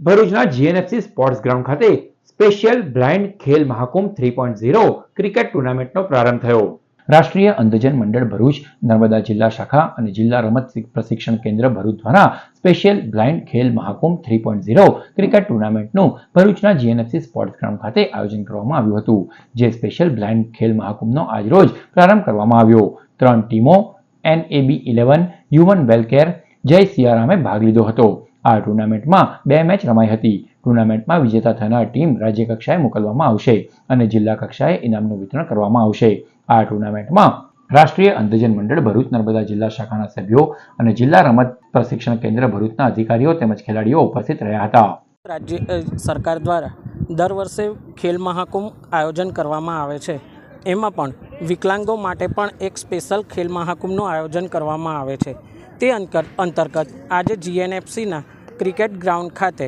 ભરૂચના GNFC sports ground ખાતે special blind Khel Mahakumbh 3.0 cricket ટુર્નામેન્ટનો પ્રારંભ થયો. રાષ્ટ્રીય અંધજન મંડળ ભરૂચ, નર્મદા જિલ્લા શાખા અને જિલ્લા રમત પ્રશિક્ષણ કેન્દ્ર ભરૂચ દ્વારા special blind Khel Mahakumbh 3.0 cricket ટુર્નામેન્ટનું ભરૂચના જીએનએફસી સ્પોર્ટ્સ ગ્રાઉન્ડ ખાતે આયોજન કરવામાં આવ્યું હતું. જે સ્પેશિયલ બ્લાઇન્ડ ખેલ મહાકુંભનો આજરોજ પ્રારંભ કરવામાં આવ્યો. 3 ટીમો NAB11 હ્યુમન વેલકેર જય સિયારામે ભાગ લીધો હતો. આ ટુર્નામેન્ટમાં 2 મેચ રમાઈ હતી. ટુર્નામેન્ટમાં વિજેતા થનાર ટીમ રાજ્ય કક્ષાએ મોકલવામાં આવશે અને જિલ્લા કક્ષાએ ઇનામનું વિતરણ કરવામાં આવશે. આ ટુર્નામેન્ટમાં રાષ્ટ્રીય અંધજન મંડળ ભરૂચ નર્મદા જિલ્લા શાખાના સભ્યો અને જિલ્લા રમત પ્રશિક્ષણ કેન્દ્ર ભરૂચના અધિકારીઓ તેમજ ખેલાડીઓ ઉપસ્થિત રહ્યા હતા. રાજ્ય સરકાર દ્વારા દર વર્ષે ખેલ મહાકુંભ આયોજન કરવામાં આવે છે. એમાં પણ વિકલાંગો માટે પણ એક સ્પેશિયલ ખેલ મહાકુંભનું આયોજન કરવામાં આવે છે. તે અંતર્ગત આજે જીએનએફસીના ક્રિકેટ ગ્રાઉન્ડ ખાતે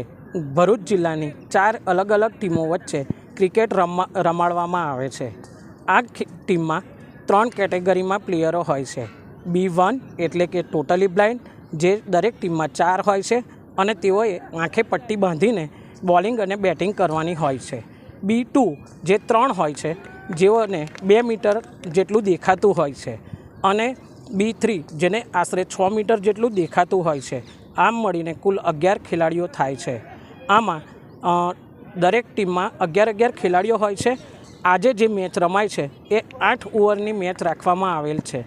ભરૂચ જિલ્લાની 4 અલગ અલગ ટીમો વચ્ચે ક્રિકેટ રમાડવામાં આવે છે. આ ટીમમાં 3 કેટેગરીમાં પ્લેયરો હોય છે. B1 એટલે કે ટોટલી બ્લાઇન્ડ, જે દરેક ટીમમાં 4 હોય છે અને તેઓએ આંખે પટ્ટી બાંધીને બોલિંગ અને બેટિંગ કરવાની હોય છે. B2 જે 3 હોય છે, જેઓને 2 મીટર જેટલું દેખાતું હોય છે, અને B3 જેને આશરે 6 મીટર જેટલું દેખાતું હોય છે. આમ મળીને કુલ 11 ખેલાડીઓ થાય છે. આમાં દરેક ટીમમાં 11 ખેલાડીઓ હોય છે. આજે જે મેચ રમાય છે એ 8 ઓવરની મેચ રાખવામાં આવેલ છે.